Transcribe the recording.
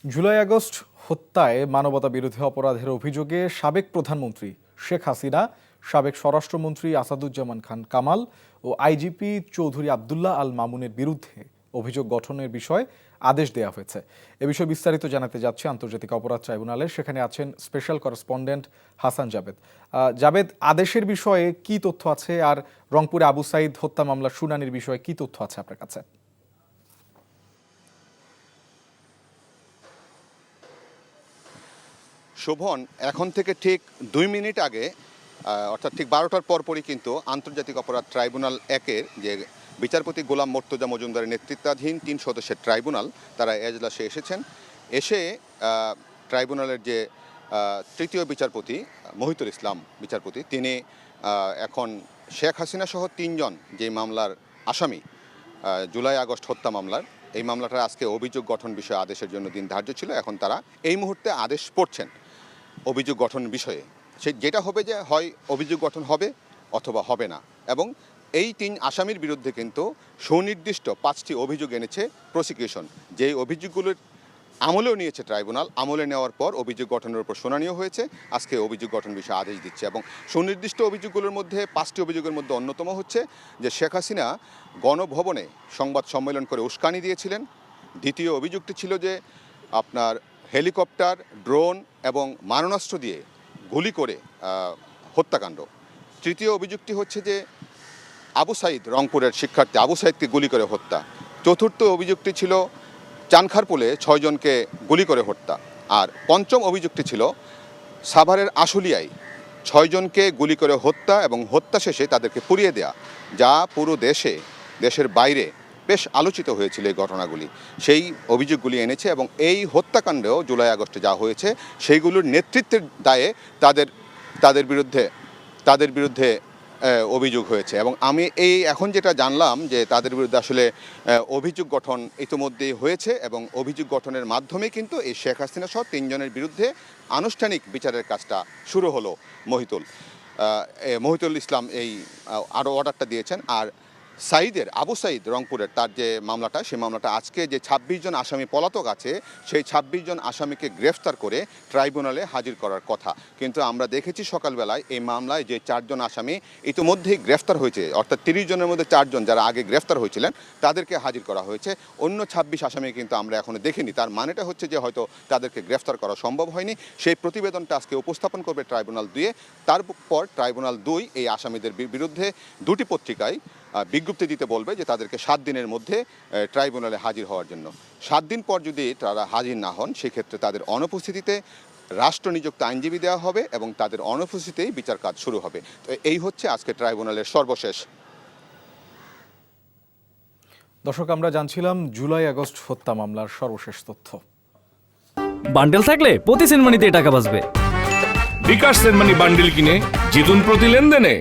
July August হত্যায় মানবতা বিরোধী অপরাধের অভিযোগে সাবেক প্রধানমন্ত্রী শেখ হাসিনা, সাবেক স্বরাষ্ট্রমন্ত্রী আসাদুজ্জামান খান কামাল ও আইজিপি চৌধুরী আবদুল্লাহ আল মামুনের বিরুদ্ধে অভিযোগ গঠনের বিষয়ে আদেশ দেওয়া হয়েছে। এ বিষয়ে বিস্তারিত জানাতে যাচ্ছে আন্তর্জাতিক অপরাধ ট্রাইব্যুনালে। সেখানে আছেন স্পেশাল করেসপন্ডেন্ট হাসান জাবেদ। জাবেদ, আদেশের বিষয়ে কি তথ্য আছে, আর রংপুরে আবু সাইদ হত্যা মামলার শুনানির বিষয়ে কি তথ্য আছে আপনার কাছে? শোভন, এখন থেকে ঠিক 2 মিনিট আগে অর্থাৎ ঠিক 12টার পরপরই কিন্তু আন্তর্জাতিক অপরাধ ট্রাইব্যুনাল 1-এর যে বিচারপতি গোলাম মর্তুজা মজুমদারের নেতৃত্বাধীন 3 সদস্যের ট্রাইব্যুনাল তারা এজলাসে এসেছেন। এসে ট্রাইব্যুনালের যে তৃতীয় বিচারপতি মহিতুল ইসলাম বিচারপতি, তিনি এখন শেখ হাসিনা সহ 3 জন যে মামলার আসামি, জুলাই আগস্ট হত্যা মামলার, এই মামলাটার আজকে অভিযোগ গঠন বিষয়ে আদেশের জন্য দিন ধার্য ছিল। এখন তারা এই মুহূর্তে আদেশ পড়ছেন অভিযোগ গঠন বিষয়ে। যেটা হবে যে হয় অভিযোগ গঠন হবে অথবা হবে না। এবং এই 3 আসামির বিরুদ্ধে কিন্তু সুনির্দিষ্ট 5টি অভিযোগ এনেছে প্রসিকিউশন। যেই অভিযোগগুলোর আমলেও নিয়েছে ট্রাইব্যুনাল, আমলে নেওয়ার পর অভিযোগ গঠনের উপর শুনানিও হয়েছে। আজকে অভিযোগ গঠন বিষয়ে আদেশ দিচ্ছে। এবং সুনির্দিষ্ট অভিযোগগুলোর মধ্যে 5টি অভিযোগের মধ্যে অন্যতম হচ্ছে যে শেখ হাসিনা গণভবনে সংবাদ সম্মেলন করে উস্কানি দিয়েছিলেন। দ্বিতীয় অভিযোগটি ছিল যে আপনার হেলিকপ্টার, ড্রোন এবং মারণাস্ত্র দিয়ে গুলি করে হত্যাকাণ্ড। তৃতীয় অভিযোগটি হচ্ছে যে আবু সাইদ, রংপুরের শিক্ষার্থী আবু সাইদকে গুলি করে হত্যা। চতুর্থ অভিযোগটি ছিল চানখারপুলে 6 জনকে গুলি করে হত্যা। আর পঞ্চম অভিযোগটি ছিল সাভারের আশুলিয়ায় 6 জনকে গুলি করে হত্যা এবং হত্যা শেষে তাদেরকে পুড়িয়ে দেয়া, যা পুরো দেশের বাইরে বেশ আলোচিত হয়েছিল এই ঘটনাগুলি। সেই অভিযোগগুলি এনেছে এবং এই হত্যাকাণ্ডেও জুলাই আগস্টে যা হয়েছে সেইগুলোর নেতৃত্বের দায়ে তাদের বিরুদ্ধে অভিযোগ হয়েছে। এবং আমি এখন যেটা জানলাম যে তাদের বিরুদ্ধে আসলে অভিযোগ গঠন ইতিমধ্যেই হয়েছে এবং অভিযোগ গঠনের মাধ্যমে কিন্তু এই শেখ হাসিনা সহ 3 জনের বিরুদ্ধে আনুষ্ঠানিক বিচারের কাজটা শুরু হলো। মহিতুল ইসলাম এই আরও অর্ডারটা দিয়েছেন। আর আবু সাইদ রংপুরের তার যে মামলাটা, সেই মামলাটা আজকে যে 26 জন আসামি পলাতক আছে, সেই 26 জন আসামিকে গ্রেফতার করে ট্রাইব্যুনালে হাজির করার কথা। কিন্তু আমরা দেখেছি সকালবেলায় এই মামলায় যে 4 জন আসামি ইতিমধ্যেই গ্রেফতার হয়েছে, অর্থাৎ 30 জনের মধ্যে 4 জন যারা আগে গ্রেফতার হয়েছিলেন তাদেরকে হাজির করা হয়েছে। অন্য 26 আসামি কিন্তু আমরা এখনো দেখিনি। তার মানেটা হচ্ছে যে হয়তো তাদেরকে গ্রেফতার করা সম্ভব হয়নি। সেই প্রতিবেদনটা আজকে উপস্থাপন করবে ট্রাইব্যুনাল 2-এ। তারপর ট্রাইব্যুনাল 2 এই আসামিদের বিরুদ্ধে 2টি পত্রিকায় বিজ্ঞপ্তি দিতে বলবে যে তাদেরকে 7 দিনের মধ্যে ট্রাইব্যুনালে হাজির হওয়ার জন্য। 7 দিন পর যদি তারা হাজির না হন, সেক্ষেত্রে তাদের অনুপস্থিতিতে রাষ্ট্রনিযুক্ত আইনজীবী দেওয়া হবে এবং তাদের অনুপস্থিতিতেই বিচার কাজ শুরু হবে। তো এই হচ্ছে আজকে ট্রাইব্যুনালের সর্বশেষ। দর্শক, আমরা জানছিলাম জুলাই আগস্ট হত্যা মামলার সর্বশেষ তথ্য। বান্ডেল থাকলে প্রতি সেনমানিতে টাকা বাঁচবে। বিকাশ সেনমানি বান্ডেল কিনে জিতুন প্রতি লেনদেনে।